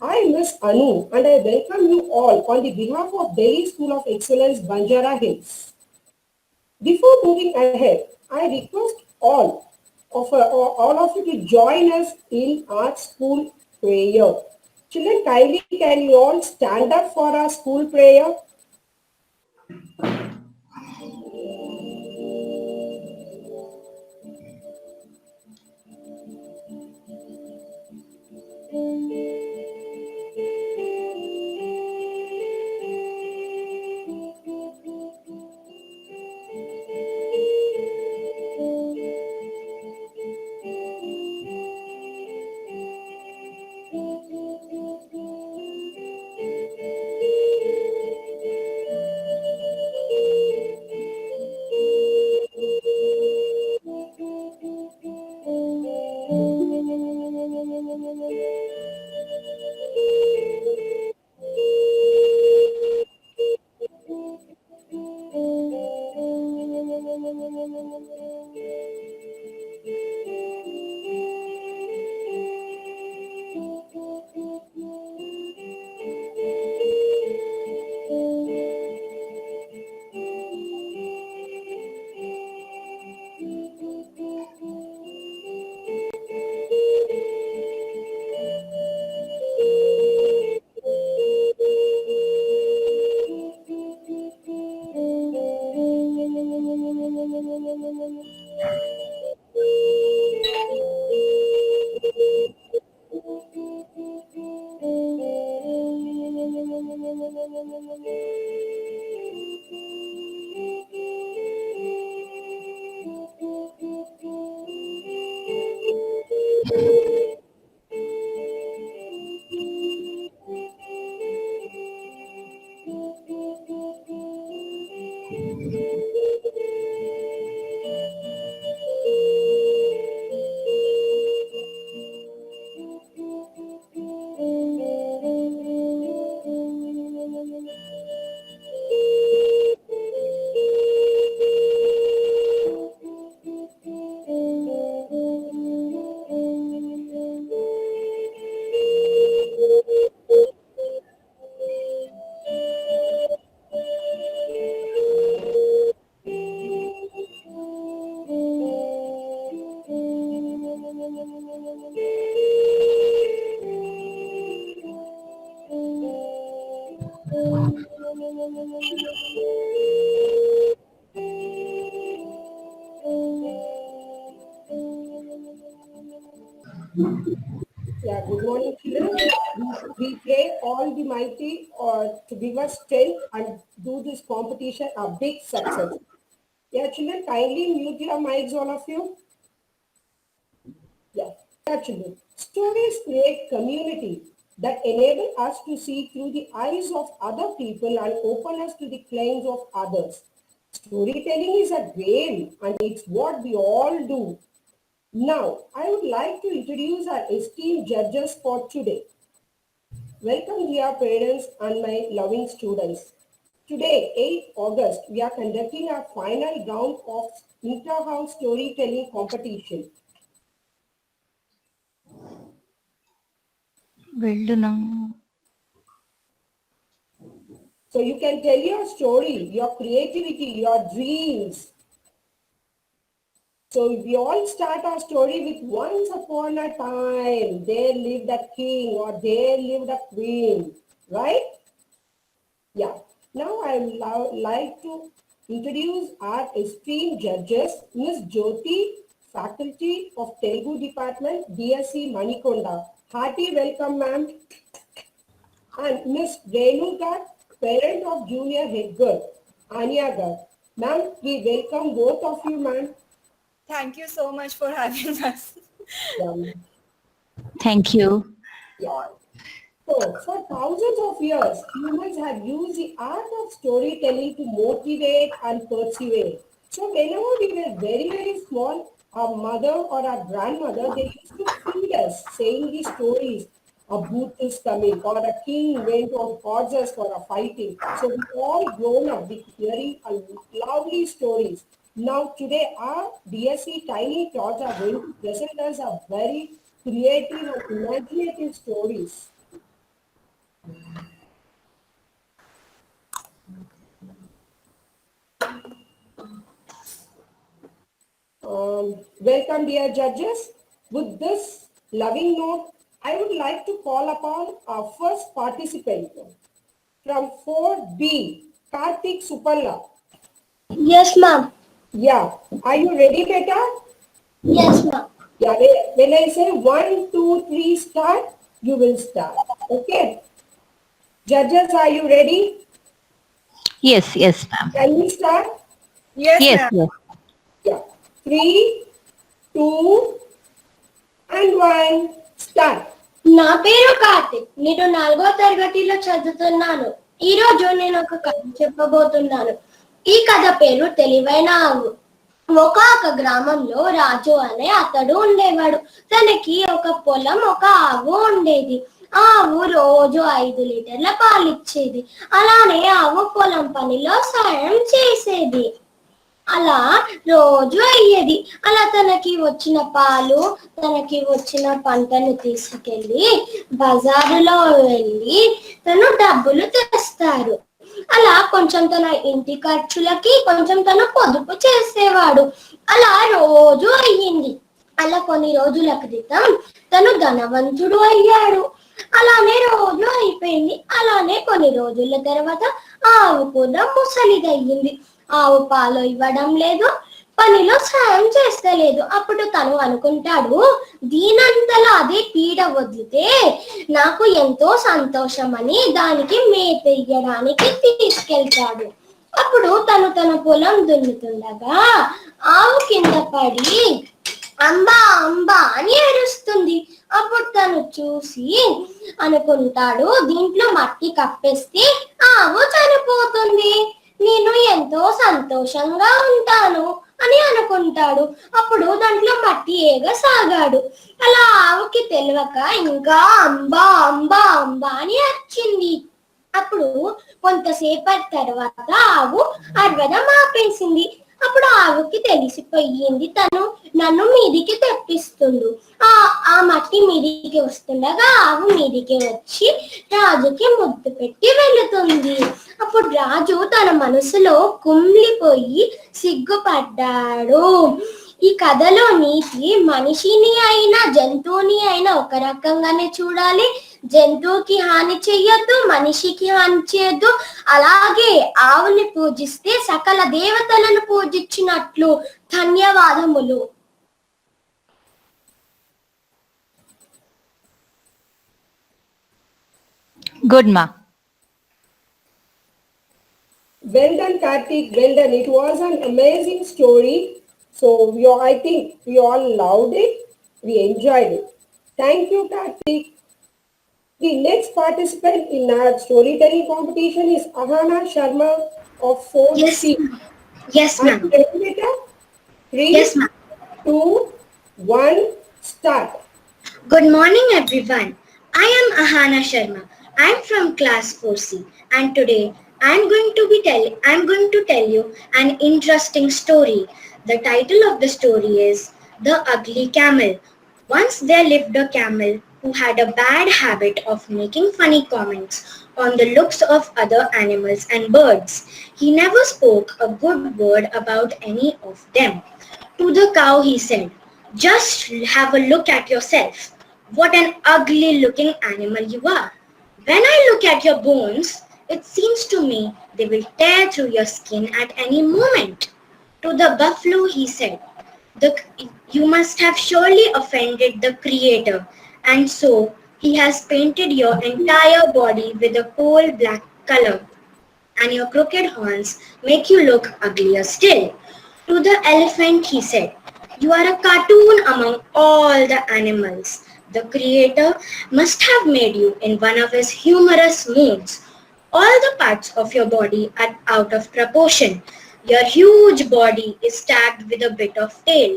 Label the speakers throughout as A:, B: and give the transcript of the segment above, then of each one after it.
A: I Miss Anu and I welcome you all on the behalf of Delhi School of Excellence, Banjara Hills. Before moving ahead, I request all of you to join us in our school prayer. Children, kindly can you all stand up for our school prayer? Yeah, good morning, children. We pray all the mighty to give us strength and do this competition a big success. Yeah, children, kindly mute your mics, all of you. Yeah, children. Stories create community that enable us to see through the eyes of other people and open us to the claims of others. Storytelling is a game and it's what we all do. Now, I would like to introduce our esteemed judges for today. Welcome, dear parents and my loving students. Today, 8 August, we are conducting our final round of inter-house storytelling competition.
B: వెళ్ళు నా
A: So you can tell your story, your creativity, your dreams. So we all start our story with once upon a time, there lived a king or there lived a queen, right? Yeah. Now I would like to introduce our esteemed judges, Ms. Jyoti, Faculty of Telugu Department, DSC Manikonda. Hearty welcome, ma'am. And Ms. Renuka, parent of junior head girl, Anya girl. Ma'am, we welcome both of you, ma'am.
C: Thank you so much for having us.
A: Yeah.
B: Thank you
A: Yeah. So, for thousands of years, humans have used the art of storytelling to motivate and persuade. So, whenever we were very, very small, our mother or our grandmother, they used to feed us, saying these stories. A booth is coming, or a king went on horses for a fighting. So, we all grown up with hearing a lovely stories. Now, today, our DSC Tiny Tots are going to present us a very creative and imaginative stories. Welcome, dear judges. With this loving note, I would like to call upon our first participant from 4B, Karthik Supalla.
D: Yes, ma'am.
A: Yeah, are you ready, beta?
D: Yes, ma'am.
A: Yeah, when I say 1, 2, 3, start, you will start. Okay? Judges, are you ready?
B: Yes, yes, ma'am.
A: Can we start?
C: Yes,
B: Yes,
C: ma'am.
B: yes.
A: Yeah. 3, 2, and 1, start.
D: నా పేరు కార్తిక్. నేను 4వ తరగతిలో చదువుతున్నాను. ఈ రోజు నేను ఒక కథ చెప్పబోతున్నాను. ఈ కథ పేరు తెలివైన ఆవు. ఒక గ్రామంలో రాజు అనే అతడు ఉండేవాడు. తనకి ఒక పొలం, ఒక ఆవు ఉండేది. ఆవు రోజు 5 లీటర్ల పాలిచ్చేది. అలానే ఆవు పొలం పనిలో సాయం చేసేది. అలా రోజు అయ్యేది. అలా తనకి వచ్చిన పాలు, తనకి వచ్చిన పంటను తీసుకెళ్ళి బజారులో వెళ్ళి తను డబ్బులు తెస్తారు. అలా కొంచెం తన ఇంటి ఖర్చులకి, కొంచెం తను పొదుపు చేసేవాడు. అలా రోజు అయ్యింది. అలా కొన్ని రోజుల క్రితం తను ధనవంతుడు అయ్యాడు. అలానే రోజు అయిపోయింది. అలానే కొన్ని రోజుల తర్వాత ఆవు కూడా ముసలిదయ్యింది. ఆవు పాలు ఇవ్వడం లేదు, పనిలో సాయం చేస్తలేదు. అప్పుడు తను అనుకుంటాడు, దీనంతలా అదే పీడ వదిలితే నాకు ఎంతో సంతోషం అని దానికి మేత ఇయ్యడానికి తీసుకెళ్తాడు. అప్పుడు తను తన పొలం దున్నుతుండగా ఆవు కింద పడి అంబా అంబా అని అరుస్తుంది. అప్పుడు తను చూసి అనుకుంటాడు, దీంట్లో మట్టి కప్పేస్తే ఆవు చనిపోతుంది, నేను ఎంతో సంతోషంగా ఉంటాను అని అనుకుంటాడు. అప్పుడు దాంట్లో మట్టి ఏగసాగాడు. అలా ఆవుకి తెలియక ఇంకా అంబా అంబా అంబా అని అరిచింది. అప్పుడు కొంతసేపటి తర్వాత ఆవు అరవడం ఆపేసింది. అప్పుడు ఆవుకి తెలిసిపోయింది, తను నన్ను మీదికి తెప్పిస్తుండు. ఆ మట్టి మీదికి వస్తుండగా ఆవు మీదికి వచ్చి రాజుకి ముద్దు పెట్టి వెళుతుంది. అప్పుడు రాజు తన మనసులో కుమిలిపోయి సిగ్గుపడ్డాడు. ఈ కథలో నీతి, మనిషిని అయినా జంతువుని అయినా ఒక రకంగానే చూడాలి. జంతువుకి హాని చెయ్యొద్దు, మనిషికి హాని చేయొద్దు. అలాగే ఆవుని పూజిస్తే సకల దేవతలను పూజించినట్లు. ధన్యవాదములు.
B: Good, ma.
A: Well done, Karthik. Well done. It was an amazing story. So I think we all loved it. We enjoyed it. Thank you, Karthik. The next participant in our storytelling competition is Ahana Sharma of 4C.
D: Yes, ma'am.
A: Are you ready, beta? 3,
D: Yes, ma'am.
A: 2, 1, start.
D: Good morning, everyone. I am Ahana Sharma. I am from class 4C, and today I am going to tell you an interesting story. The title of the story is The Ugly Camel. Once there lived a camel who had a bad habit of making funny comments on the looks of other animals and birds. He never spoke a good word about any of them. To the cow he said, "Just have a look at yourself. What an ugly looking animal you are. When I look at your bones, it seems to me they will tear through your skin at any moment." To the buffalo he said, "You must have surely offended the Creator, and so he has painted your entire body with a coal black color, and your crooked horns make you look uglier still." To the elephant he said, "You are a cartoon among all the animals. The Creator must have made you in one of his humorous moods. All the parts of your body are out of proportion. Your huge body is tagged with a bit of tail.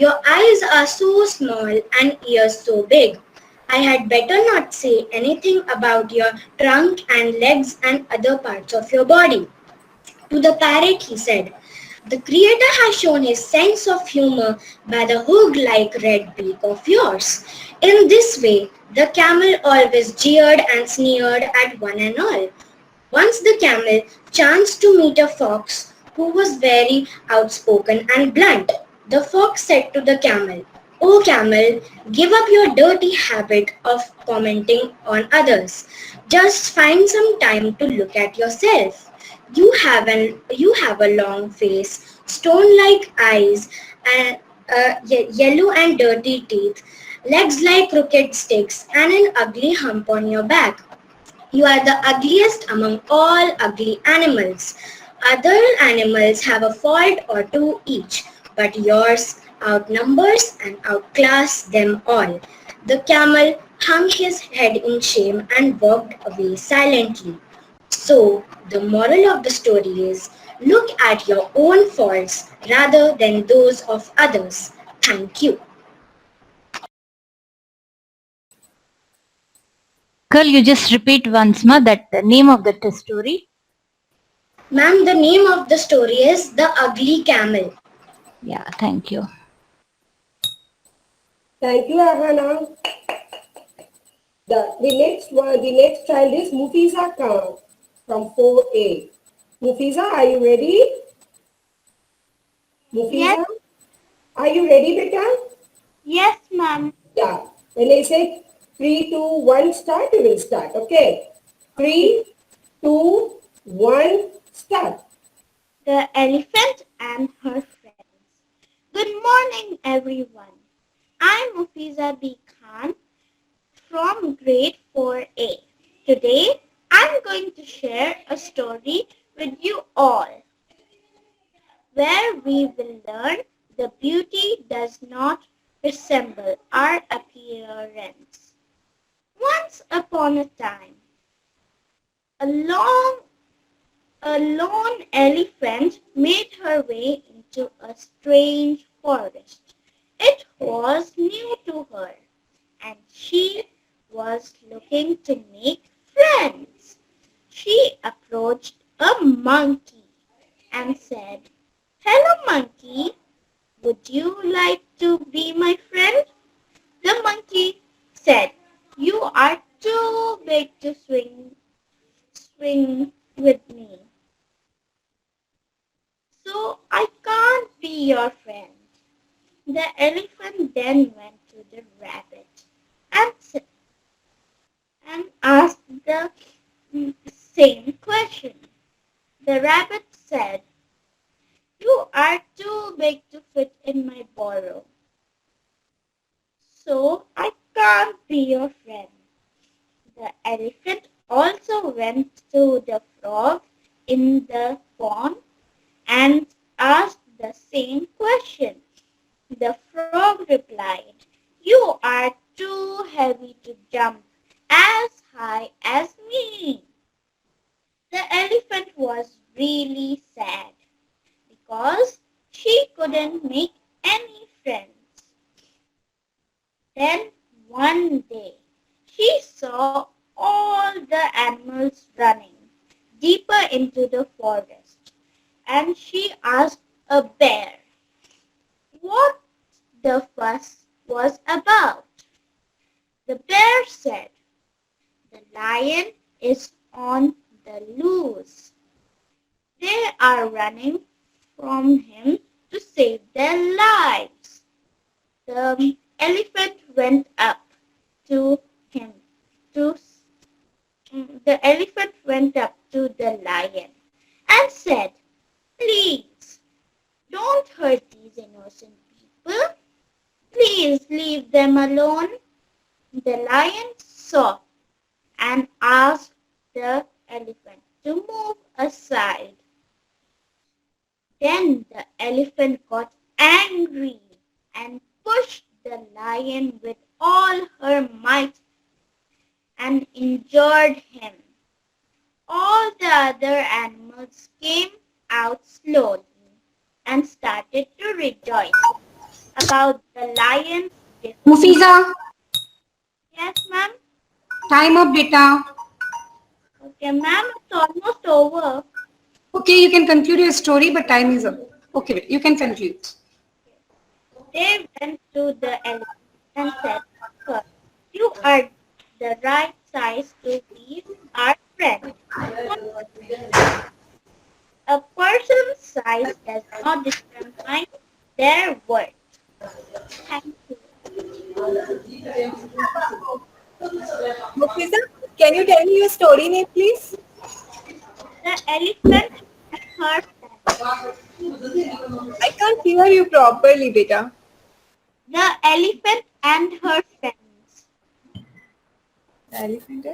D: Your eyes are so small and ears so big. I had better not say anything about your trunk and legs and other parts of your body." To the parrot he said, The creator has shown his sense of humor by the hook-like red beak of yours. In this way, the camel always jeered and sneered at one and all. Once the camel chanced to meet a fox who was very outspoken and blunt. The fox said to the camel, "O camel, give up your dirty habit of commenting on others. Just find some time to look at yourself. You have a long face, stone-like eyes, and yellow and dirty teeth, legs like crooked sticks, and an ugly hump on your back. You are the ugliest among all ugly animals. Other animals have a fault or two each, but yours outnumbers and outclass them all." The camel hung his head in shame and walked away silently. So, the moral of the story is, look at your own faults rather than those of others. Thank you.
B: Girl, you just repeat once more that the name of the story.
D: Ma'am, the name of the story is The Ugly Camel.
B: Yeah, thank you.
A: Thank you, Ahana. The next child is Mufiza Khan from 4A. Mufiza, are you ready? Mufiza,
D: Yes.
A: Are you ready, beta?
D: Yes, ma'am.
A: Yeah. When I say 3, 2, 1, start, you will start. Okay. 3, 2, 1, start.
D: The elephant and her friends. Good morning, everyone. I'm Mufiza B. Khan from grade 4A. Today, I'm going to share a story with you all, where we will learn the beauty does not resemble our appearance. Once upon a time, a lone elephant made her way into a strange forest. It was new to her, and she was looking to make friends. She approached a monkey and said, "Hello, monkey. Would you like to be my friend?" The monkey said, "You are too big to swing with me, so I can't be your friend." The elephant then went to the rabbit and asked the same question. The rabbit said, "You are too big to fit in my burrow, so I can't be your friend." The elephant also went to the frog in the pond and asked the same question. The frog replied, "You are too heavy to jump as high as me." The elephant was really sad because she couldn't make any friends. Then one day, she saw all the animals running deeper into the forest, and she asked a bear what the fuss was about. The bear said, "The lion is on the loose. They are running from him to save their lives." The elephant went up to him to the elephant went up to the lion and said, "Please, don't hurt these innocent people. Please leave them alone." The lion saw and asked the elephant to move aside. Then the elephant got angry and pushed the lion with all her might and injured him. All the other animals came out slowly and started to rejoice about the lion's defeat.
E: Mufiza,
D: Yes, ma'am.
E: time up, beta.
D: Okay, ma'am, it's almost over.
E: Okay, you can conclude your story, but time is up. Okay, you can conclude.
D: They went to the elephant and said, "Sir, you are the right size to be our friend. A person's size does not determine their worth." Thank you.
C: Mufisa, can you tell me your story name, please?
D: The elephant and her friend.
C: I can't hear you properly, beta.
D: The elephant and her friends.
C: Elephant.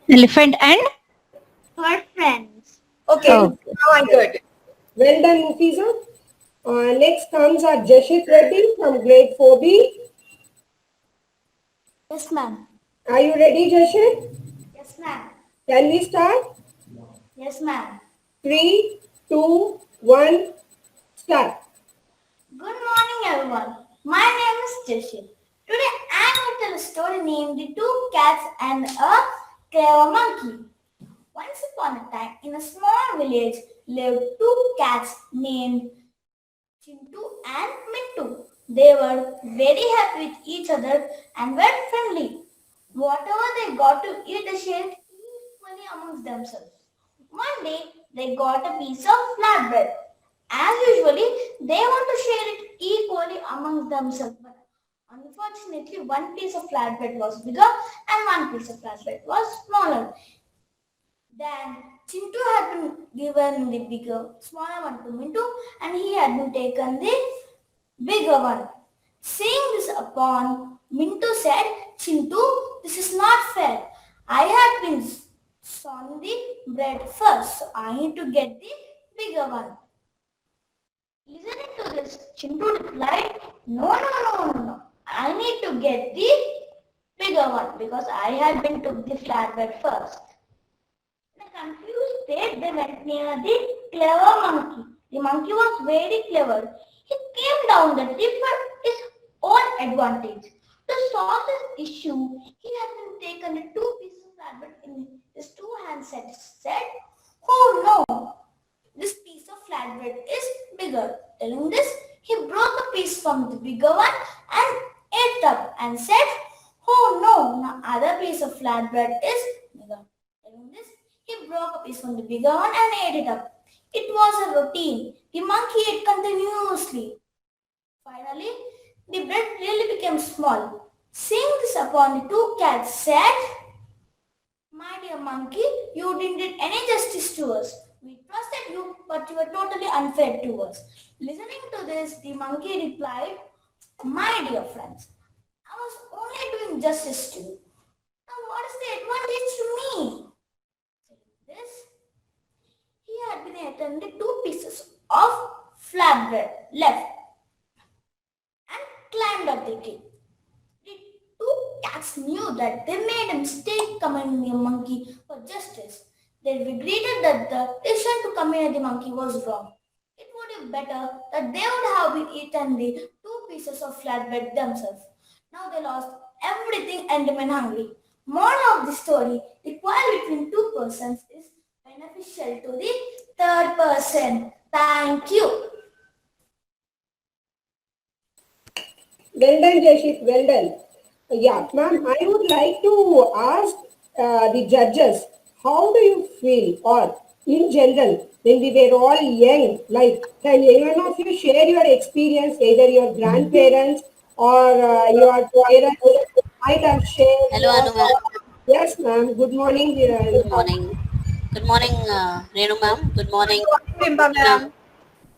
B: Elephant and
D: Her friends.
C: Okay,
B: Oh.
C: now I got it.
A: Well done, Mufiza. Next comes our Jashit Reddy from grade 4B.
D: Yes, ma'am.
A: Are you ready, Jashit?
D: Yes, ma'am.
A: Can we start?
D: Yes, ma'am.
A: 3, 2, 1, start.
D: Good morning, everyone. My name is Jashil. Today, I will tell a story named The Two Cats and a Clever Monkey. Once upon a time, in a small village, lived two cats named Chintu and Mintu. They were very happy with each other and were friendly. Whatever they got to eat, they shared equally amongst themselves. One day, they got a piece of flatbread. As usually, they want to share it equally amongst themselves. But unfortunately, one piece of flatbread was bigger and one piece of flatbread was smaller. Then Chintu had been given the smaller one to Mintu, and he had been taken the bigger one. Seeing this upon, Mintu said, "Chintu, this is not fair. I had been sawn the bread first, so I need to get the bigger one." Listening to this, Chintu replied, No. I need to get the bigger one because I had been took the flatbread first." In a confused state, they went near the clever monkey. The monkey was very clever. He came down the tree for his own advantage. To solve this issue, he had been taken the two pieces of flatbread in his two hands and said, "Oh no, this piece of flatbread is bigger." Telling this, he broke a piece from the bigger one and ate it up and said, "Oh no, the other piece of flatbread is bigger." Telling this, he broke a piece from the bigger one and ate it up. It was a routine. The monkey ate continuously. Finally, the bread really became small. Seeing this upon, the two cats said, "My dear monkey, you didn't do any justice to us. We trusted you, but you were totally unfair to us." Listening to this, the monkey replied, "My dear friends, I was only doing justice to you. Now what is the advantage to me?" Saying this, he had been eaten the two pieces of flatbread left and climbed up the tree. The two cats knew that they made a mistake coming near monkey for justice. They regretted that the decision to come near the monkey was wrong. It would be better that they would have been eaten the two pieces of flatbread themselves. Now they lost everything and remain hungry. Moral of the story: the quarrel between two persons is beneficial to the third person. Thank you.
A: Well done, Jashit. Well done. Yeah, ma'am, I would like to ask the judges, how do you feel, or in general, when we were all young, like, can anyone of you share your experience, either your grandparents or your parents might have shared?
F: Hello, Anu ma'am.
A: Yes, ma'am. Good morning.
F: Good morning. Good morning, Renu ma'am. Good morning,
C: Bimba ma'am.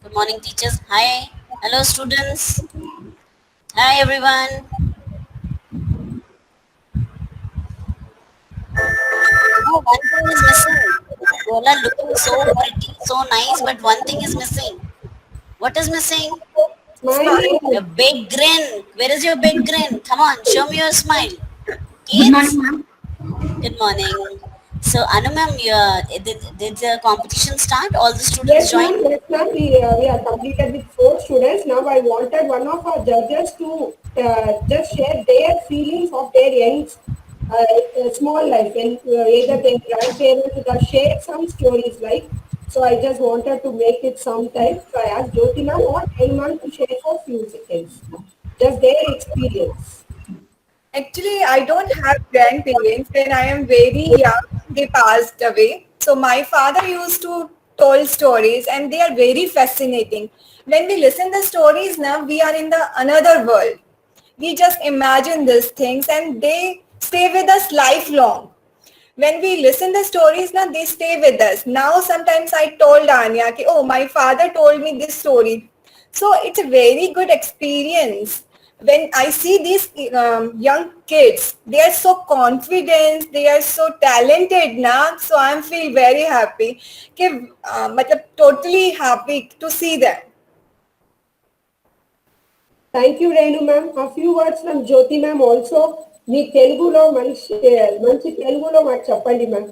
F: Good morning, teachers. Hi. Hello, students. Hi, everyone. Oh, one thing is missing. You all are looking so pretty, so nice, but one thing is missing. What is missing?
A: Smiling.
F: Your big grin. Where is your big grin? Come on, show me your smile.
E: Good
F: Kids,
E: morning, ma'am.
F: good morning. So, Anu ma'am, did the competition start? All the students
A: Yes, ma'am.
F: joined?
A: Yes, ma'am. We are completed with 4 students. Now I wanted one of our judges to just share their feelings of their young small life, and either their grandparents would have shared some stories like. So I just wanted to make it sometime. So I asked Jyoti ma'am or Renu ma'am to share for few seconds. Just their experience.
C: Actually, I don't have grandparents. When I am very young, they passed away. So my father used to tell stories, and they are very fascinating. When we listen the stories now, we are in the another world. We just imagine these things, and they stay with us lifelong. When we listen the stories now, they stay with us. Now sometimes I told Anya, ki, oh, my father told me this story. So it's a very good experience. When I see these young kids, they are so confident, they are so talented now. So I feel very happy. कि, मतलब totally happy to see them.
A: Thank you, Renu ma'am. A few words from Jyoti ma'am also. మీ తెలుగులో మంచి మంచి తెలుగులో మాకు చెప్పండి ma'am.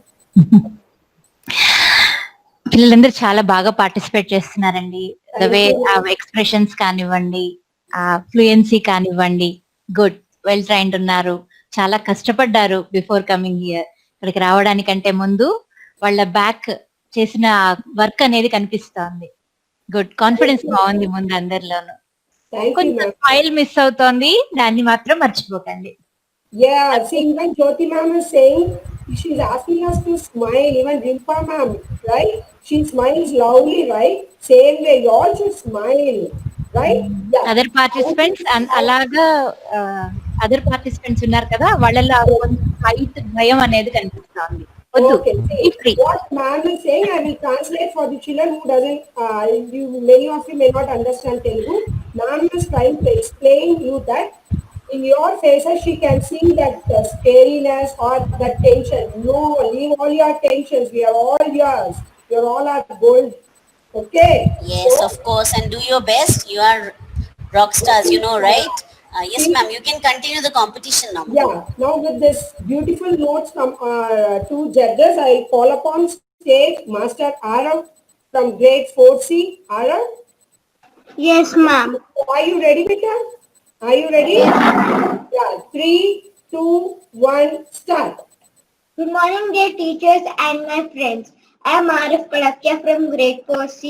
B: పిల్లలందరూ చాలా బాగా పార్టిసిపేట్ చేస్తున్నారండి. ద వే ఆ ఎక్స్ప్రెషన్స్ కానివ్వండి, ఆ ఫ్లూయెన్సీ కానివ్వండి, గుడ్, వెల్ ట్రైన్డ్ ఉన్నారు. చాలా కష్టపడ్డారు బిఫోర్ కమింగ్ హియర్. ఇక్కడికి రావడానికంటే ముందు వాళ్ళ బ్యాక్ చేసిన వర్క్ అనేది కనిపిస్తోంది. గుడ్, కాన్ఫిడెన్స్ బాగుంది ముందు అందరిలోనూ. కొంచెం స్మైల్ మిస్ అవుతోంది, దాన్ని మాత్రం మర్చిపోకండి.
A: Yeah, see, even Jyoti ma'am is saying, she's asking us to smile, even Rimpa ma'am, right? She smiles loudly, right? Same way, you all should smile, right? Yeah.
B: Other participants అలాగా other participants ఉన్నారు కదా, వాళ్ళలో కొంచెం height భయం అనేది కనిపిస్తోంది.
A: Okay, see, what ma'am is saying, I will translate for the children who doesn't, many of you may not understand Telugu. Ma'am is trying to explain you that in your faces, she can see that scariness or that tension. No, leave all your tensions. We are all yours. You're all our gold. Okay?
F: Yes, of course. And do your best. You are rock stars, you know, right? Yes, ma'am. You can continue the competition now.
A: Yeah. Now with this beautiful notes from two judges, I call upon stage Master Arav from grade 4C. Arav?
D: Yes, ma'am.
A: Are you ready, Mika? Are you ready? Yeah. 3, 2, 1, start.
D: Good morning, dear teachers and my friends. I am Arif Kadakya from grade 4C.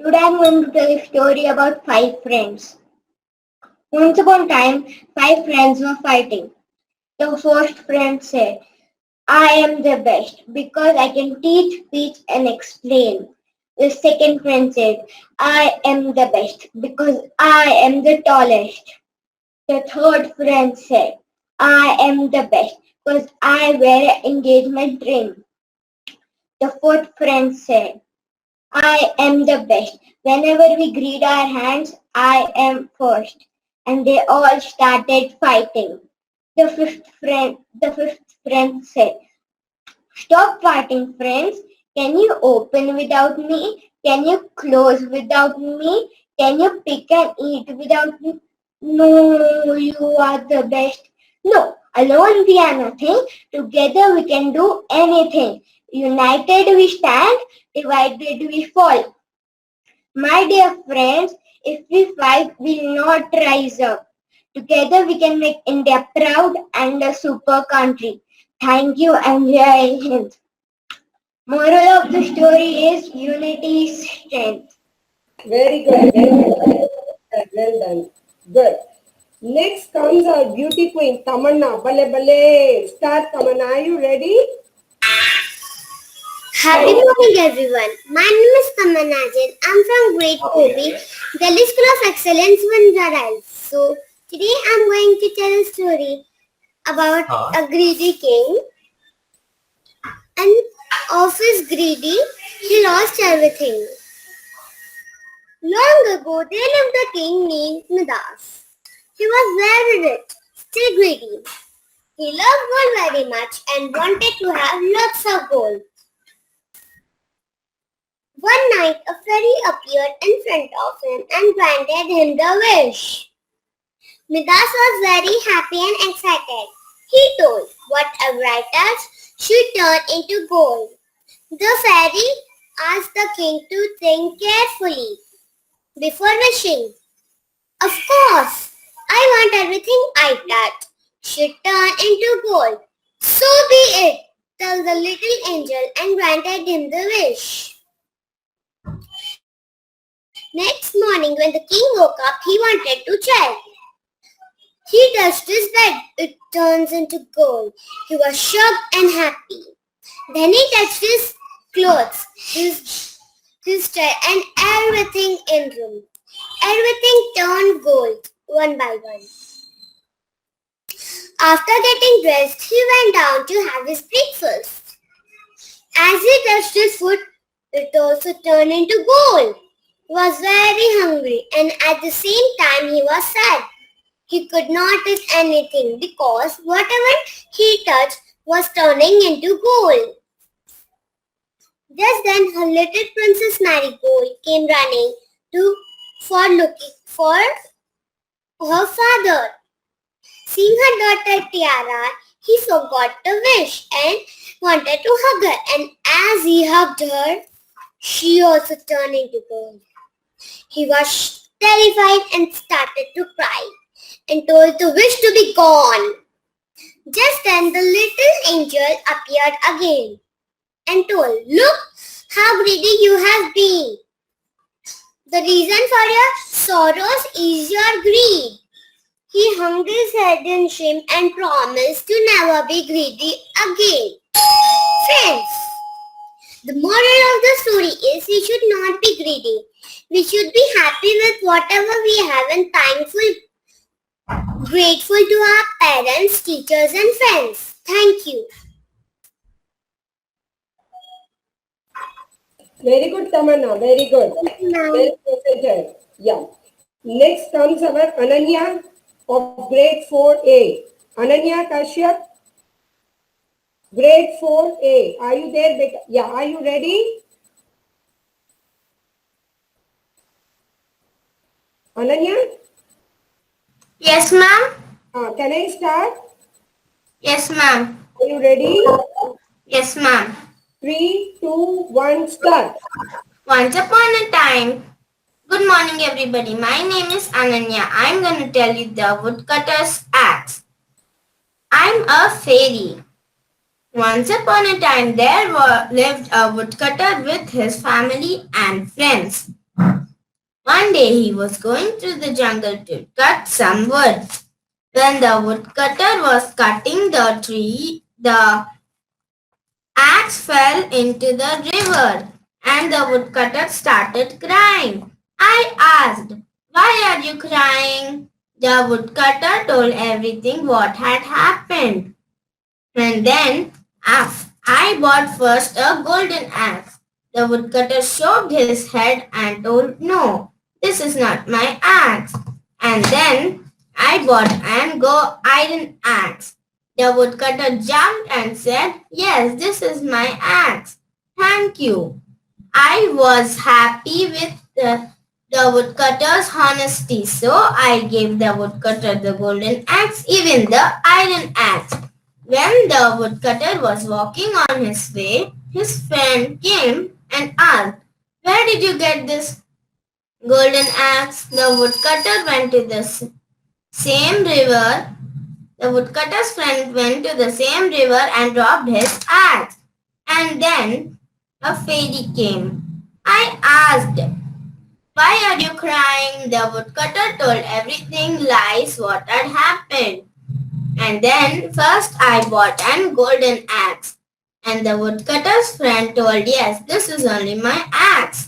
D: Today I am going to tell a story about 5 friends. Once upon a time, 5 friends were fighting. The first friend said, I am the best because I can teach, speech and explain. The second friend said, I am the best because I am the tallest. The third friend said, I am the best because I wear an engagement ring. The fourth friend said, I am the best. Whenever we greet our hands, I am first. And they all started fighting. The fifth friend said, stop fighting, friends. Can you open without me? Can you close without me? Can you pick and eat without me? No, you are the best. No, alone we are nothing. Together we can do anything. United we stand, divided we fall. My dear friends, if we fight, we will not rise up. Together we can make India proud and a super country. Thank you and Jai Hind. Moral of the story is unity is strength.
A: Very good. Very good. Well done. Good. Next comes our beauty queen, Tamanna. Bale bale. Start, Tamanna. Are you ready?
G: Happy morning, everyone. My name is Tamanna Jain. I'm from grade 4B, Delhi School of Excellence, Vanjara. So today I'm going to tell a story about a greedy king. And of his greedy, he lost everything. Long ago, there lived a king named Midas. He was very rich, still greedy. He loved gold very much and wanted to have lots of gold. One night, a fairy appeared in front of him and granted him the wish. Midas was very happy and excited. He told whatever I touch should turn into gold. The fairy asked the king to think carefully before wishing. Of course, I want everything I touch should turn into gold. So be it, told the little angel and granted him the wish. Next morning, when the king woke up, he wanted to check. He touched his bed. It turns into gold. He was shocked and happy. Then he touched his clothes, his chair, and everything in room. Everything turned gold, one by one. After getting dressed, he went down to have his breakfast. As he touched his food, it also turned into gold. He was very hungry, and at the same time he was sad. He could not eat anything because whatever he touched was turning into gold. Just then her little princess Marigold came running looking for her father. Seeing her daughter Tiara, he forgot the wish and wanted to hug her. And as he hugged her, she also turned into gold. He was terrified and started to cry and told the wish to be gone. Just then the little angel appeared again and told, "Look how greedy you have been. The reason for your sorrows is your greed." He hung his head in shame and promised to never be greedy again. Friends, the moral of the story is we should not be greedy. We should be happy with whatever we have and grateful to our parents, teachers and friends. Thank you.
A: Very good, Tamanna. Very good.
G: Ma'am.
A: Very presented. Yeah. Next comes our Ananya of grade 4A. Ananya Kashyap, grade 4A. Are you there, beta? Yeah. Are you ready? Ananya?
D: Yes, ma'am.
A: Can I start?
D: Yes, ma'am.
A: Are you ready?
D: Yes, ma'am.
A: 3, 2, 1, start.
D: Once upon a time. Good morning, everybody. My name is Ananya. I'm going to tell you the woodcutter's axe. I'm a fairy. Once upon a time, there lived a woodcutter with his family and friends. One day, he was going through the jungle to cut some wood. When the woodcutter was cutting the tree, the axe fell into the river and the woodcutter started crying. I asked, "Why are you crying?" The woodcutter told everything what had happened. And then I bought first a golden axe. The woodcutter shook his head and told, "No, this is not my axe." And then I bought an iron axe. The woodcutter jumped and said, "Yes, this is my axe. Thank you." I was happy with the woodcutter's honesty, so I gave the woodcutter the golden axe, even the iron axe. When the woodcutter was walking on his way, his friend came and asked, "Where did you get this golden axe?" The woodcutter went to the same river. The woodcutter's friend went to the same river and dropped his axe. And then a fairy came. I asked, "Why are you crying?" The woodcutter told everything lies what had happened. And then first I bought an golden axe. And the woodcutter's friend told, "Yes, this is only my axe."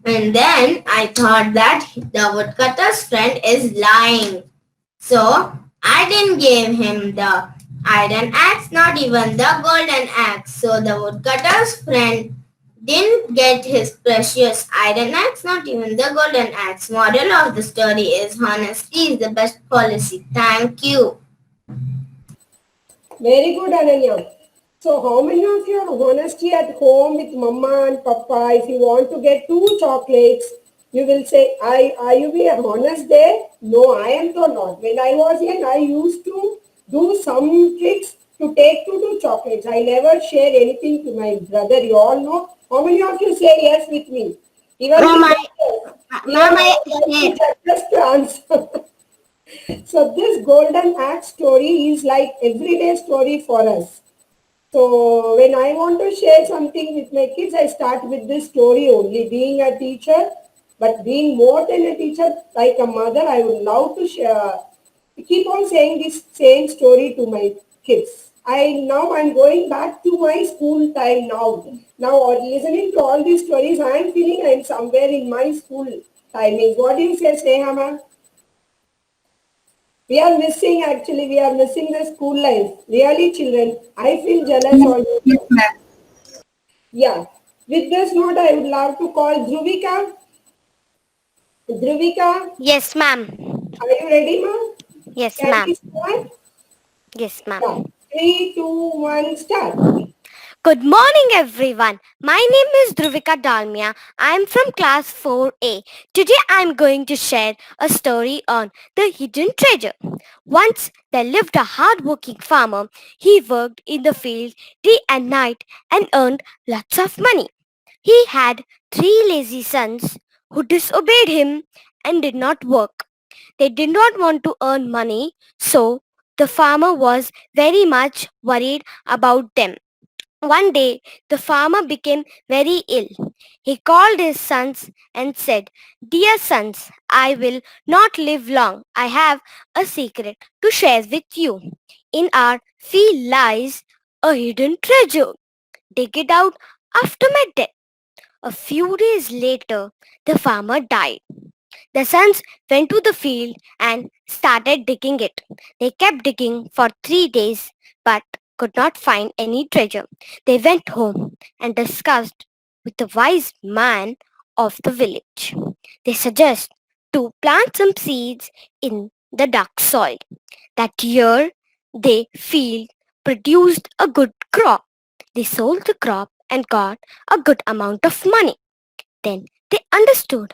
D: And then I thought that the woodcutter's friend is lying. So I didn't give him the iron axe, not even the golden axe. So the woodcutter's friend didn't get his precious iron axe, not even the golden axe. Moral of the story is honesty is the best policy. Thank you.
A: Very good, Ananya. So how many of you are honesty at home with mama and papa? If you want to get 2 chocolates, you will say, are you being honest there? No, I am so not. When I was young, I used to do some tricks to take 2 chocolates. I never share anything to my brother. You all know. How many of you say yes with me? Even just to answer. So this golden axe story is like everyday story for us. So when I want to share something with my kids, I start with this story only. Being a teacher, But being more than a teacher, like a mother, I would love to share, keep on saying this same story to my kids. I'm going back to my school time now. Now, listening to all these stories, I am feeling I'm somewhere in my school timing. What do you say, Sneha ma'am? We are missing the school life. Really, children, I feel jealous also.
E: Yes, ma'am.
A: Yeah. With this note, I would love to call Dhruvika. Dhruvika,
G: Yes, ma'am.
A: are you ready, ma'am?
G: Yes,
A: Can we
G: ma'am.
A: start?
G: Yes, ma'am.
A: Yeah. 3, 2, 1, start.
G: Good morning, everyone. My name is Dhruvika Dalmia. I am from class 4A. Today I am going to share a story on the hidden treasure. Once there lived a hard-working farmer. He worked in the field day and night and earned lots of money. He had 3 lazy sons who disobeyed him and did not work. They did not want to earn money, so the farmer was very much worried about them. One day, the farmer became very ill. He called his sons and said, "Dear sons, I will not live long. I have a secret to share with you. In our field lies a hidden treasure. Dig it out after my death." A few days later, the farmer died. The sons went to the field and started digging it. They kept digging for 3 days but could not find any treasure. They went home and discussed with the wise man of the village. They suggest to plant some seeds in the dark soil. That year, their field produced a good crop. They sold the crop and got a good amount of money. Then they understood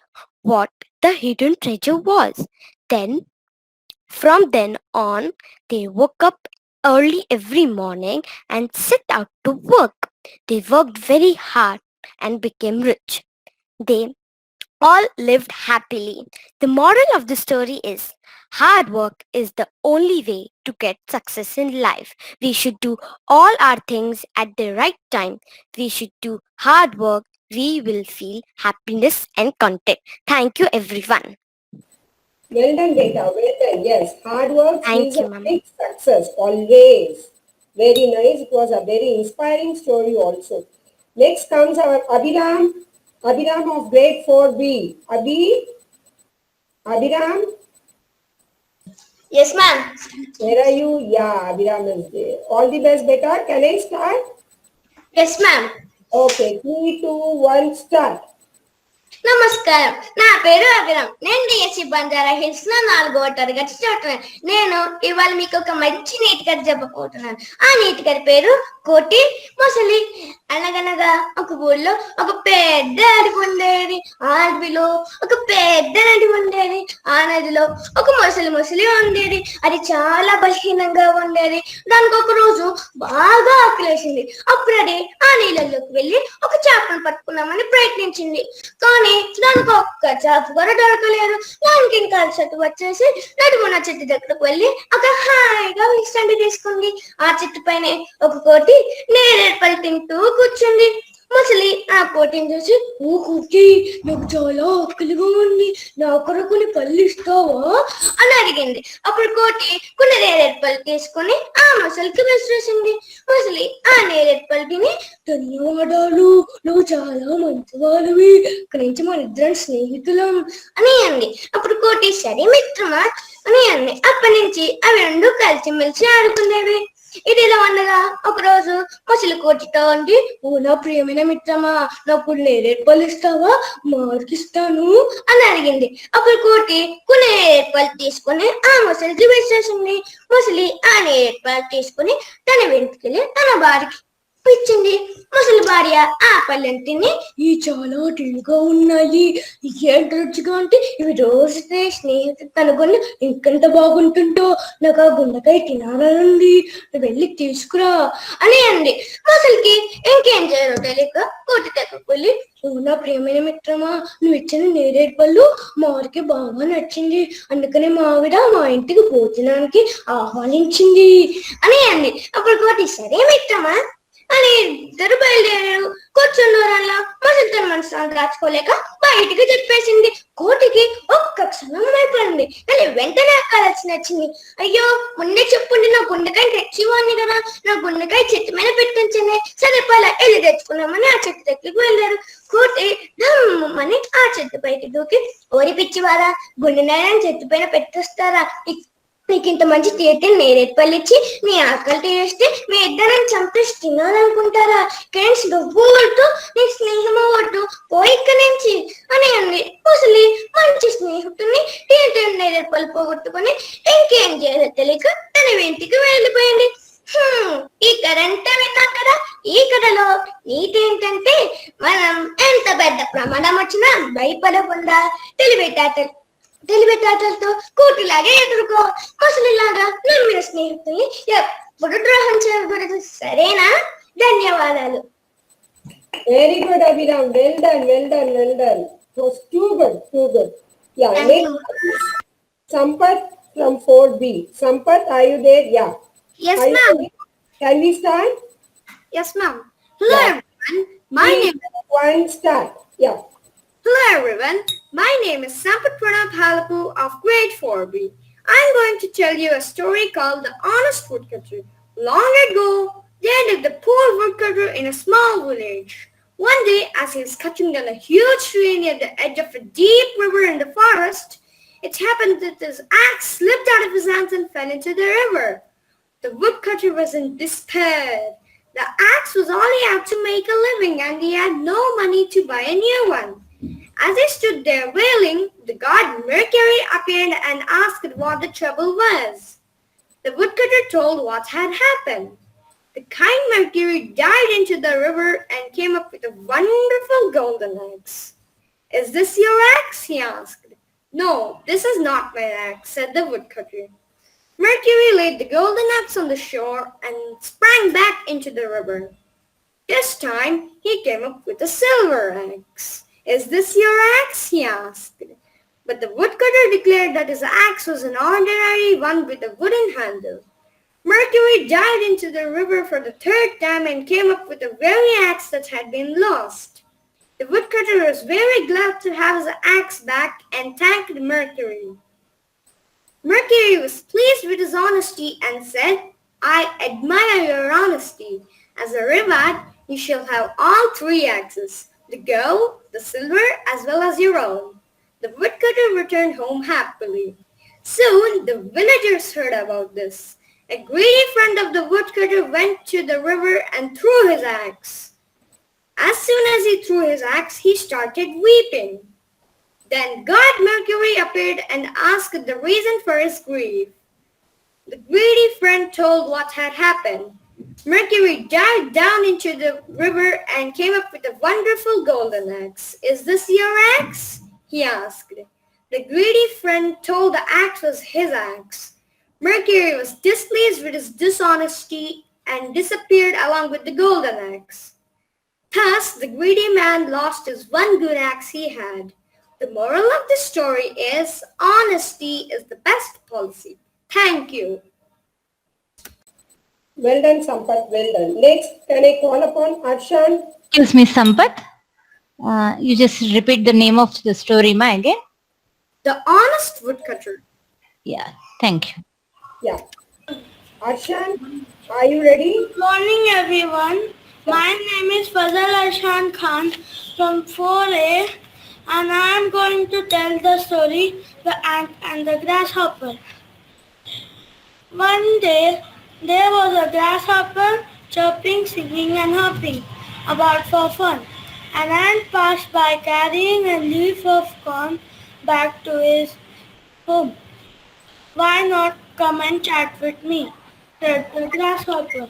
G: what the hidden treasure was. Then, from then on, they woke up early every morning and set out to work. They worked very hard and became rich. They all lived happily. The moral of the story is hard work is the only way to get success in life. We should do all our things at the right time. We should do hard work. We will feel happiness and content. Thank you, everyone.
A: Well done, beta. Well done. Yes, hard work
G: Thank
A: is
G: you,
A: a
G: ma'am.
A: big success, always. Very nice. It was a very inspiring story also. Next comes our Abhiram. Abhiram of grade 4B. Abhiram,
D: Yes, ma'am.
A: where are you? Yeah, Abhiram is there. All the best, beta. Can I start?
D: Yes, ma'am.
A: Okay, 3, 2, 1, start.
D: నమస్కారం, నా పేరు అభిరామ్. నేను DSC Banjara hills లో 4వ తరగతి చదువుతున్నాను. నేను ఇవాళ మీకు ఒక మంచి నీతి కథ చెప్పబోతున్నాను. ఆ నీతి కథ పేరు కోటి మొసలి. అనగనగా ఒక ఊళ్ళో ఒక పెద్ద అడవి ఉండేది. ఆ అడవిలో ఒక పెద్ద నది ఉండేది. ఆ నదిలో ఒక మొసలి ఉండేది. అది చాలా బలహీనంగా ఉండేది. దానికి ఒక రోజు బాగా ఆకలేసింది. అప్పుడు అది ఆ నీళ్ళలోకి వెళ్ళి ఒక చేపను పట్టుకున్నామని ప్రయత్నించింది. కానీ దానికి ఒక్క చేప కూడా దొరకలేదు. దానికి ఇంకా అలసట వచ్చేసి నడుమున్న చెట్టు దగ్గరకు వెళ్ళి అక్కడ హాయిగా విశ్రాంతి తీసుకుంది. ఆ చెట్టు పైన ఒక కోటి నేరేడుపళ్ళు తింటూ కూర్చుంది. మొసలి ఆ కోటిని చూసి, "ఓ కోటి, నాకు చాలా ఆకలిగా ఉంది, నా కొరకు కొన్ని పళ్ళు ఇస్తావా?" అని అడిగింది. అప్పుడు కోటి కొన్ని నేరేడుపళ్ళు తీసుకుని ఆ మొసలికి విసిరేసింది. మొసలి ఆ నేరేడుపళ్ళు తిని, "ధన్యవాదాలు, నువ్వు చాలా మంచివాడివి, ఇక్కడి నుంచి మన ఇద్దరం స్నేహితులం" అని అంది. అప్పుడు కోటి, "సరే మిత్రమా" అని అంది. అప్పటి నుంచి అవి రెండు కలిసిమెలిసి ఆడుకునేవి. ఇదిలా ఉండగా ఒకరోజు మొసలి కోటితో అంది, "ఓ నా ప్రియమైన మిత్రమా, నాకు నేరేడుపళ్ళు ఇస్తావా? మార్కిస్తాను" అని అడిగింది. అప్పుడు కోటి కొన్ని నేరేడుపళ్ళు తీసుకుని ఆ మొసలికి విసిరేసింది. మొసలి ఆ నేరేడుపళ్ళు తీసుకుని తన వెంట్రుకలు తన భార్యకి ఇచ్చింది. ముసలి భార్య ఆ పళ్ళని తిని, "ఇవి చాలా తీరుగా ఉన్నాయి, ఎంత రుచిగా అంటే ఇవి రోజు స్నేహితుడు కనుగొని ఇంకెంత బాగుంటుందో, నాకు ఆ గుండెకాయ తినాలనుంది, వెళ్ళి తీసుకురా" అని అంది. ముసలికి ఇంకేం చేయాలో తెలియక కోటి దగ్గరకు వెళ్ళి, "ఓ నా ప్రియమైన మిత్రమా, నువ్వు ఇచ్చిన నేరేడు పళ్ళు మా వారికి బాగా నచ్చింది, అందుకని మా ఆవిడ మా ఇంటికి భోజనానికి ఆహ్వానించింది" అని అంది. అప్పుడు కోటి, "సరే మిత్రమా" అని ఇద్దరు బయలుదేరారు. కూర్చున్న దూరంలో మొసలి తన మనసును దాచుకోలేక బయటికి చెప్పేసింది. కోటికి ఒక్క క్షణం అయిపోయింది. కానీ వెంటనే ఆలోచన వచ్చింది. అయ్యో ముందే చెప్పుండి నా గుండెకాయ తెచ్చివ్వండి కదా, నా గుండెకాయ చెట్టు మీద పెట్టించండి. సరే పలా వెళ్ళి తెచ్చుకున్నామని ఆ చెట్టు దగ్గరికి వెళ్ళారు. కోటి ధమ్మని ఆ చెట్టు పైకి దూకి, ఓరి పిచ్చివారా, గుండెనాయని చెట్టు పైన పెట్టొస్తారా, నీకు ఇంత మంచి తీర్థం నేరేడు పళ్ళిచ్చి నీ ఆకలి తీరేస్తే మీ ఇద్దరం చంపేసి తినాలనుకుంటారా? ఫ్రెండ్స్ నువ్వుతో నీ స్నేహం అవ్వద్దు, పోయి ఇక్కడి నుంచి అని అంది. ముసలి మంచి స్నేహితుడిని తీర్థం నేరేడు పళ్ళు పోగొట్టుకుని ఇంకేం చేయాలో తెలియక తన ఇంటికి వెళ్ళిపోయింది. ఈ కథ అంతా విన్నాం కదా. ఈ కథలో నీతి ఏంటంటే మనం ఎంత పెద్ద ప్రమాదం వచ్చినా భయపడకుండా తెలివితేటలతో కూటిలాగే ఎదుర్కో. ముసలిలాగా నమ్మిన స్నేహితుల్ని ఎప్పుడు ద్రోహం చేయకూడదు. సరేనా? ధన్యవాదాలు.
A: Very good, Abhiram. Well done, well done, well done. It was too good, too good. Yeah, next, Sampath from 4B. Sampath, are you there? Yeah.
D: Yes,
A: Are you
D: ma'am.
A: ready? Can we start?
D: Yes, ma'am. Hello,
A: Yeah.
D: everyone. My name
A: One, start. Yeah.
D: Hello, everyone. My name is Sampath Pranab Halapu of grade 4B. I'm going to tell you a story called The Honest Woodcutter. Long ago, there lived a poor woodcutter in a small village. One day, as he was cutting down a huge tree near the edge of a deep river in the forest, it happened that his axe slipped out of his hands and fell into the river. The woodcutter was in despair. The axe was all he had to make a living, and he had no money to buy a new one. As he stood there wailing, the god Mercury appeared and asked what the trouble was. The woodcutter told what had happened. The kind Mercury dived into the river and came up with a wonderful golden axe. "Is this your axe?" he asked. "No, this is not my axe," said the woodcutter. Mercury laid the golden axe on the shore and sprang back into the river. This time, he came up with a silver axe. "Is this your axe?" he asked. But the woodcutter declared that his axe was an ordinary one with a wooden handle. Mercury dived into the river for the third time and came up with the very axe that had been lost. The woodcutter was very glad to have his axe back and thanked Mercury. Mercury was pleased with his honesty and said, "I admire your honesty. As a reward, you shall have all 3 axes, the gold, the silver, as well as your own." The woodcutter returned home happily. Soon the villagers heard about this. A greedy friend of the woodcutter went to the river and threw his axe. As soon as he threw his axe, he started weeping. Then God Mercury appeared and asked the reason for his grief. The greedy friend told what had happened. Mercury dived down into the river and came up with a wonderful golden axe. "Is this your axe?" he asked. The greedy friend told the axe was his axe. Mercury was displeased with his dishonesty and disappeared along with the golden axe. Thus, the greedy man lost his one good axe he had. The moral of the story is honesty is the best policy. Thank you.
A: Well done, Sampath. Well done. Next, can I call upon Arshan?
B: Excuse me, Sampath. You just repeat the name of the story, ma, again.
D: The Honest Woodcutter.
B: Yeah, thank you.
A: Yeah. Arshan, are you ready?
H: Morning everyone. My name is Fazal Arshan Khan from 4A and I am going to tell the story The Ant and the Grasshopper. One day there was a grasshopper chirping, singing and hopping about for fun. An ant passed by carrying a leaf of corn back to his home. "Why not come and chat with me?" said the grasshopper.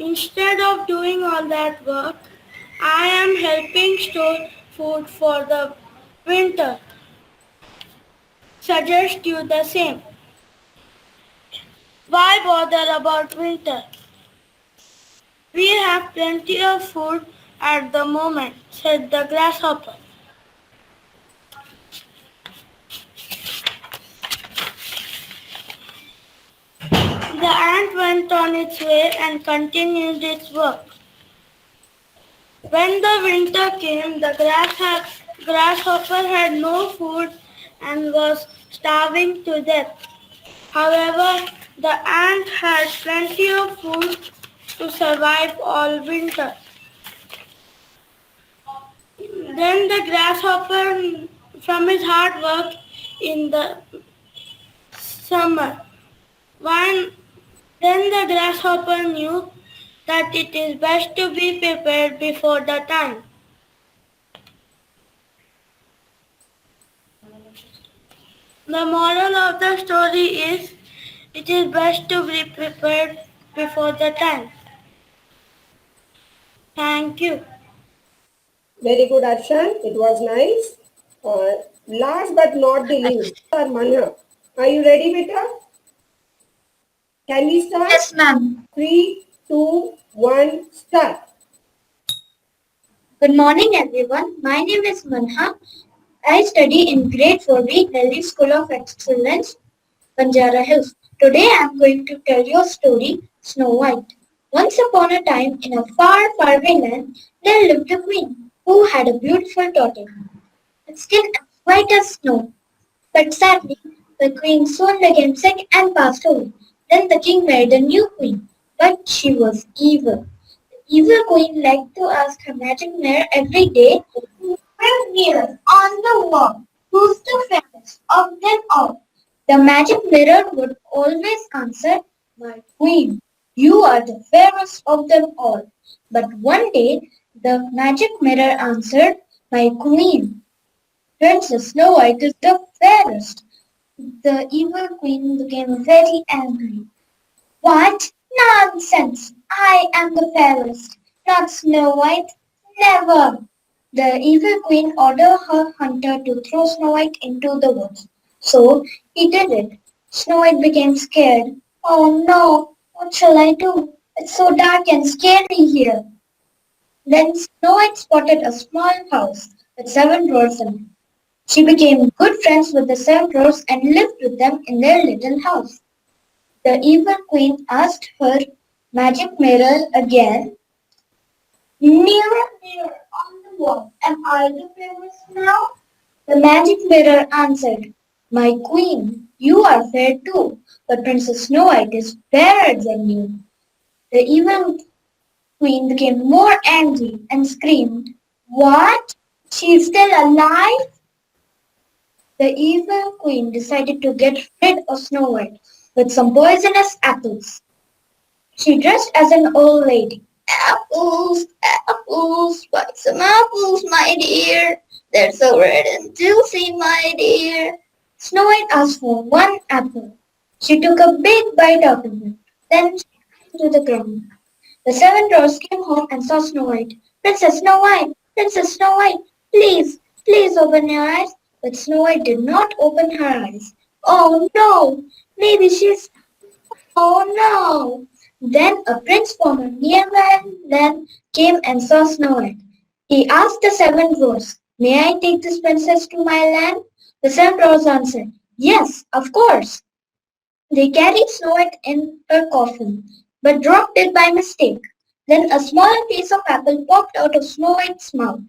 H: "Instead of doing all that work, I am helping store food for the winter. Suggest you the same." "Why bother about winter? We have plenty of food at the moment," said the grasshopper. The ant went on its way and continued its work. When the winter came, the grasshopper had no food and was starving to death. However, the ant had plenty of food to survive all winter. Then the grasshopper, from his hard work in the summer, one, then the grasshopper knew that it is best to be prepared before the time. The moral of the story is it is best to be prepared before the time. Thank you.
A: Very good, Arshan. It was nice. Last but not the least, our Manha. Are you ready, beta? Can we start?
D: Yes, ma'am.
A: 3, 2, 1, start.
D: Good morning, everyone. My name is Manha. I study in grade 4B, Delhi School of Excellence, Banjara Hills. Today I am going to tell you a story, Snow White. Once upon a time, in a far, far away land, there lived a queen who had a beautiful daughter, with skin as white as snow. But sadly, the queen soon became sick and passed away. Then the king married a new queen, but she was evil. The evil queen liked to ask her magic mirror every day, mirror on the wall, who's the fairest of them all? The magic mirror would always answer, my queen, you are the fairest of them all. But one day, the magic mirror answered, my queen, Princess Snow White is the fairest. The evil queen became very angry. What? Nonsense! I am the fairest, not Snow White. Never! The evil queen ordered her hunter to throw Snow White into the woods. So he did it. Snow White became scared. Oh no! What shall I do? It's so dark and scary here. Then Snow White spotted a small house with 7 dwarfs in it. She became good friends with the 7 dwarfs and lived with them in their little house. The evil queen asked her magic mirror again, mirror, mirror on the wall, am I the fairest now? The magic mirror answered, my queen, you are fair too, but Princess Snow White is fairer than you. The evil queen became more angry and screamed, what? She is still alive? The evil queen decided to get rid of Snow White with some poisonous apples. She dressed as an old lady. Apples, apples, buy some apples, my dear. They're so red and juicy, my dear. Snow White asked for 1 apple. She took a big bite out of it. Then she fell to the ground. The 7 dwarfs came home and saw Snow White. Princess Snow White, Princess Snow White, please, please open your eyes. But Snow White did not open her eyes. Oh no, maybe she's... Oh no! Then a prince from a nearby land came and saw Snow White. He asked the 7 dwarfs, may I take this princess to my land? The 7 dwarfs answered, yes, of course. They carried Snow White in her coffin, but dropped it by mistake. Then a small piece of apple popped out of Snow White's mouth.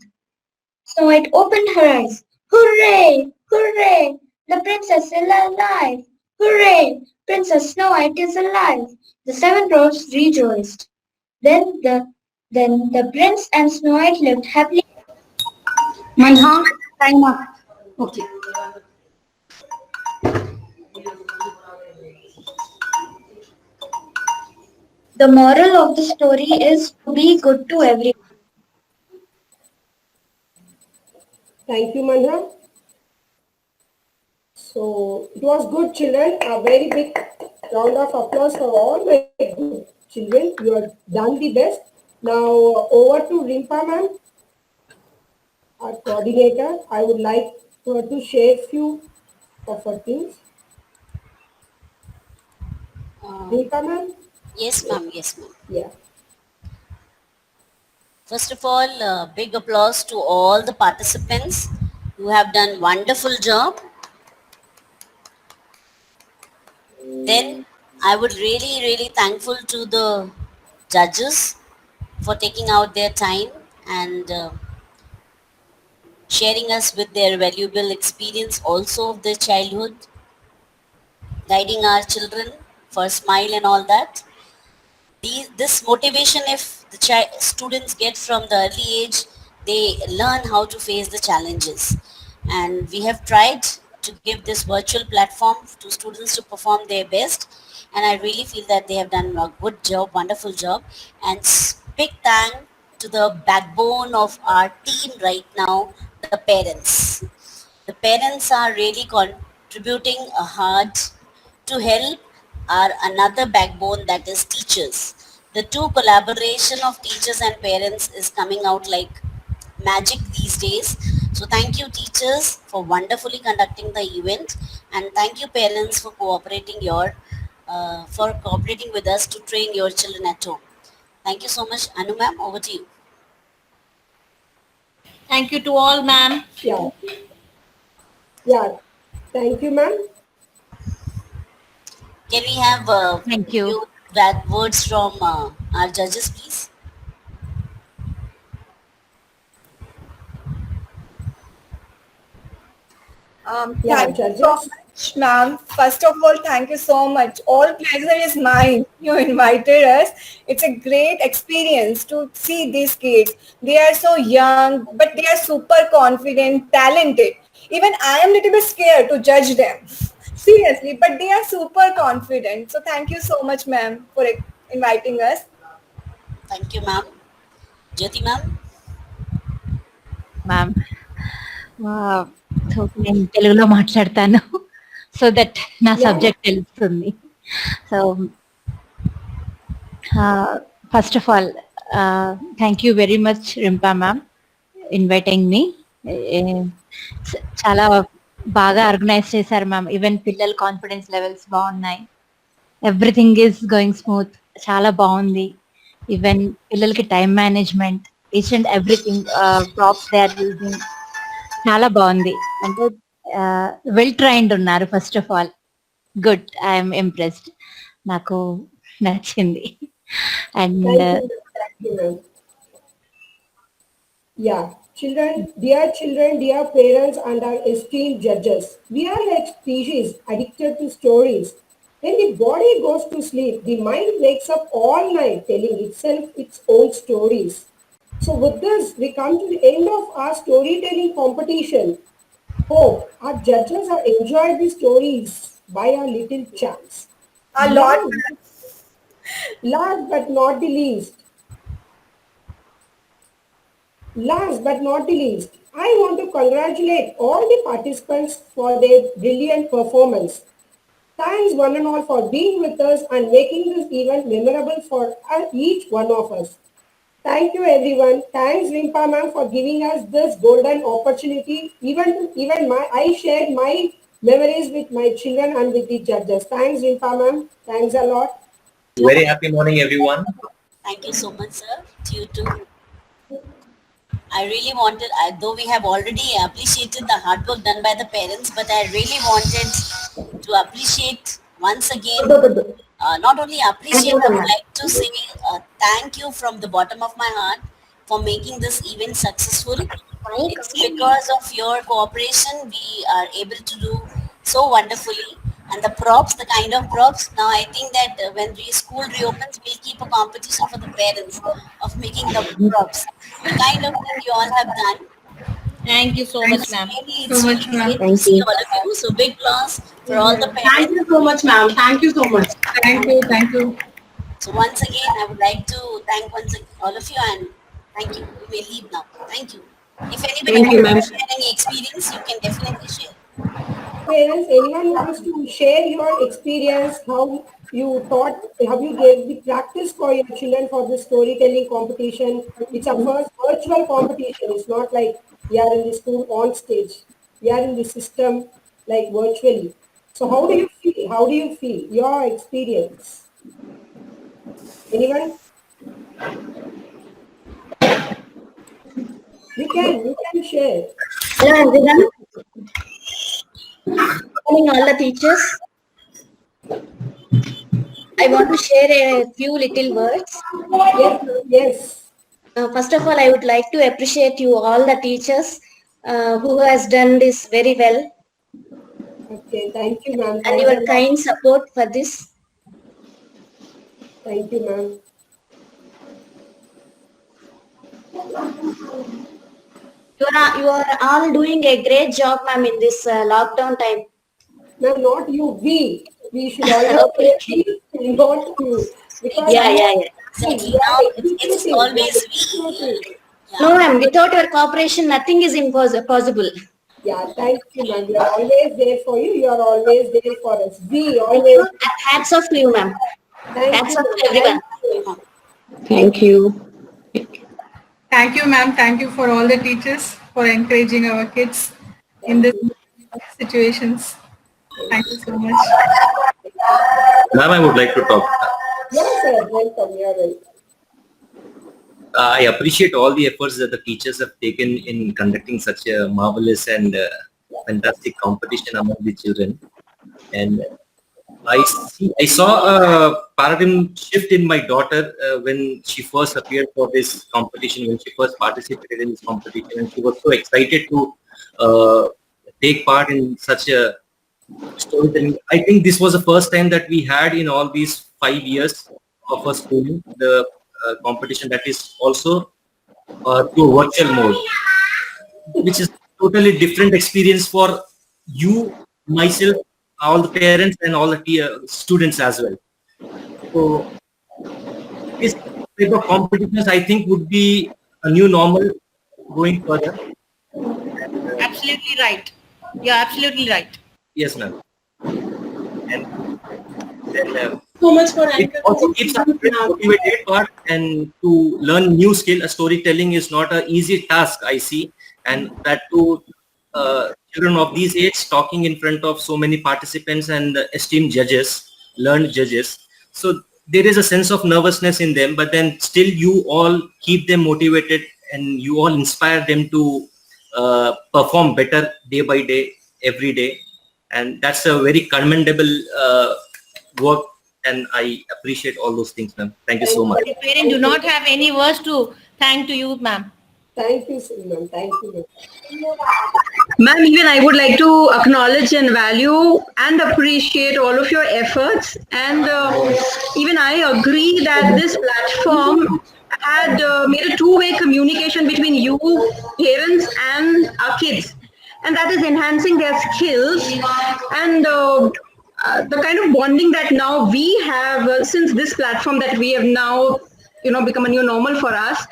D: Snow White opened her eyes. Hooray! Hooray! The princess is alive! Hooray! Princess Snow White is alive! The 7 dwarfs rejoiced. Then the prince and Snow White lived happily.
E: Manha, time up. Okay.
D: The moral of the story is to be good to everyone.
A: Thank you, Manha. So it was good, children. A very big round of applause for all my good children. You have done the best. Now over to Rimpa ma'am, our coordinator. I would like her to share few of her things. Rimpa ma'am?
F: Yes, ma'am. Yes, ma'am.
A: Yeah.
F: First of all, big applause to all the participants who have done wonderful job. Then I would really thankful to the judges for taking out their time and sharing us with their valuable experience also of their childhood, guiding our children for smile and all that. This motivation, if the students get from the early age, they learn how to face the challenges. And we have tried to give this virtual platform to students to perform their best. And I really feel that they have done a good job, wonderful job. And big thank to the backbone of our team right now, the parents. The parents are really contributing a heart to help are another backbone, that is teachers. The two collaboration of teachers and parents is coming out like magic these days. So thank you teachers for wonderfully conducting the event, and thank you parents for cooperating with us to train your children at home. Thank you so much. Anu ma'am, over to you.
I: Thank you to all, ma'am.
A: Yeah. Yeah. Thank you, ma'am.
F: Can we have
B: Thank you.
F: few words from our judges, please?
A: Yeah,
C: Thank you so
A: judges.
C: much, ma'am. First of all, thank you so much. All pleasure is mine. You invited us. It's a great experience to see these kids. They are so young, but they are super confident, talented. Even I am a little bit scared to judge them. Seriously, but they are super confident. So thank you so much, ma'am, for inviting us.
F: Thank you, ma'am. Jyoti ma'am.
B: Ma'am so నేను తెలుగులో మాట్లాడతాను so that నా subject తెలుస్తుంది. So first of all thank you very much Rimpa ma'am inviting me. చాలా బాగా organise చేశారు ma'am. Even పిల్లల confidence levels బాగున్నాయి. Everything is going smooth. చాలా బాగుంది. ఈవెన్ పిల్లలకి time management, each and everything, props they are using చాలా బాగుంది. అంటే వెల్ ట్రైన్డ్ ఉన్నారు. First of all good, I'm impressed. నాకు నచ్చింది. And
A: Thank you, ma'am. Yeah, children, dear parents and our esteemed judges, we are like species addicted to stories. When the body goes to sleep, the mind wakes up all night telling itself its own stories. So with this, we come to the end of our storytelling competition. Hope our judges have enjoyed the stories by our little chance.
C: A lot.
A: Last but not the least, I want to congratulate all the participants for their brilliant performance. Thanks one and all for being with us and making this event memorable for each one of us. Thank you everyone. Thanks Rimpa ma'am for giving us this golden opportunity. I shared my memories with my children and with the judges. Thanks Rimpa ma'am. Thanks a lot.
J: Very happy morning, everyone.
F: Thank you so much, sir. To you too. I really wanted, though we have already appreciated the hard work done by the parents, but I really wanted to appreciate once again, not only appreciate, I would like to say thank you from the bottom of my heart for making this event successful. It's because of your cooperation we are able to do so wonderfully. And the props, the kind of props, now I think that when school reopens, we'll keep a competition for the parents of making the props. The kind of thing you all have done.
I: Thank you so much, ma'am.
F: It's really great to see all of you. So big applause for all the parents.
E: Thank you so much, ma'am. Thank you so much. Thank you.
F: So once again, I would like to thank all of you, and thank you. You may leave now. Thank you. If anybody wants to share any experience, you can definitely share.
A: Parents, anyone wants to share your experience, how you gave the practice for your children for the storytelling competition? It's a first virtual competition. It's not like we are in the school on stage. We are in the system like virtually. So how do you feel? How do you feel? Your experience? Anyone? You can share.
K: Hello everyone. Good morning all the teachers. I want to share a few little words.
A: Yes.
K: First of all, I would like to appreciate you all the teachers who has done this very well,
A: Okay, thank you, ma'am.
K: and
A: Thanks
K: your
A: a lot.
K: kind support for this.
A: Thank you, ma'am.
K: You are all doing a great job, ma'am, in this lockdown time.
A: Ma'am, not you, we should always
K: Okay.
A: say we, not you. Because
K: Yeah.
F: Exactly.
A: we are
F: Now it's
A: executing, we are
F: always we.
A: executing.
K: No, ma'am, without your cooperation, nothing is possible.
A: Yeah, thank you, ma'am. We are always there for you. You are always there for us. We
K: Thank
A: always.
K: you. Hats off to you, ma'am.
A: Thank
K: Hats
A: you,
K: off
A: ma'am.
K: to everyone.
E: Thank you. Thank you, ma'am. Thank you for all the teachers for encouraging our kids in these situations. Thank you so much.
J: Ma'am, I would like to talk.
A: Yes, sir. Welcome. You are welcome.
J: I appreciate all the efforts that the teachers have taken in conducting such a marvelous and fantastic competition among the children. And I saw a paradigm shift in my daughter when she first appeared for this competition, when she first participated in this competition, and she was so excited to take part in such a storytelling. I think this was the first time that we had in all these 5 years of our schooling, the competition that is also through virtual mode, which is totally different experience for you, myself, all the parents and all the students as well. So this type of competitions I think would be a new normal going further.
I: Absolutely right. You're absolutely right.
J: Yes, ma'am. And then
E: So much for
J: it also keeps us motivated, but and to learn new skill, storytelling is not an easy task, I see, and that to children of these age talking in front of so many participants and esteemed judges, learned judges. So there is a sense of nervousness in them, but then still you all keep them motivated and you all inspire them to perform better day by day, every day, and that's a very commendable work. And I appreciate all those things, ma'am. Thank you so much.
I: The parents do not have any words to thank to you, ma'am.
A: Thank you, ma'am. Thank you.
L: Ma'am, even I would like to acknowledge and value and appreciate all of your efforts. And even I agree that this platform had made a two-way communication between you, parents, and our kids. And that is enhancing their skills and the kind of bonding that now we have since this platform that we have now, become a new normal for us.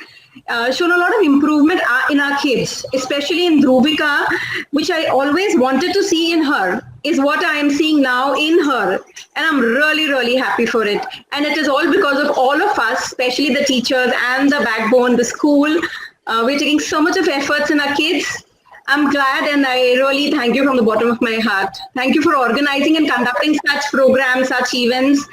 L: Shown a lot of improvement in our kids, especially in Dhruvika, which I always wanted to see in her, is what I am seeing now in her. And I'm really, really happy for it. And it is all because of all of us, especially the teachers and the backbone, the school. We're taking so much of efforts in our kids. I'm glad and I really thank you from the bottom of my heart. Thank you for organizing and conducting such programs, such events,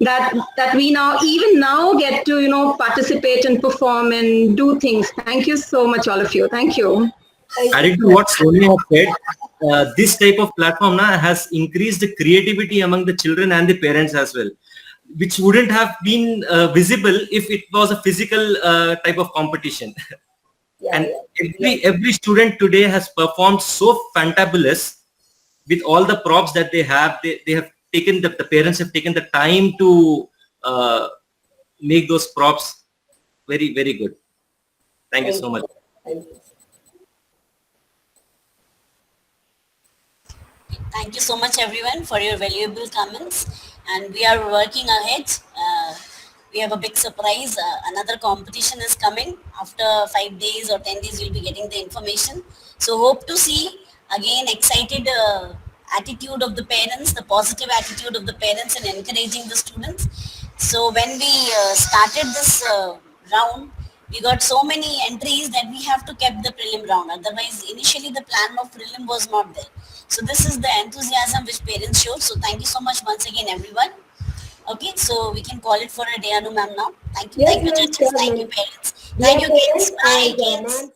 L: that we even now get to participate and perform and do things. Thank you so much, all of you. Thank you.
J: Adding to what Sonia said, this type of platform has increased the creativity among the children and the parents as well, which wouldn't have been visible if it was a physical type of competition. And every student today has performed so fantabulous with all the props that they have. They have taken the parents have taken the time to make those props very, very good. Thank you so much.
F: Thank you so much, everyone, for your valuable comments. And we are working ahead. We have a big surprise. Another competition is coming. After 5 days or 10 days, you'll be getting the information. So hope to see again excited attitude of the parents, the positive attitude of the parents in encouraging the students. So when we started this round, we got so many entries that we have to keep the prelim round. Otherwise, initially the plan of prelim was not there. So this is the enthusiasm which parents showed. So thank you so much once again, everyone. Okay, so we can call it for a day, Anu ma'am now. Thank you.
A: Yes,
F: thank you,
A: ma'am,
F: judges.
A: sure,
F: Thank
A: ma'am.
F: you, parents. Thank you, kids. Bye,
A: Yes,
F: kids.
A: ma'am.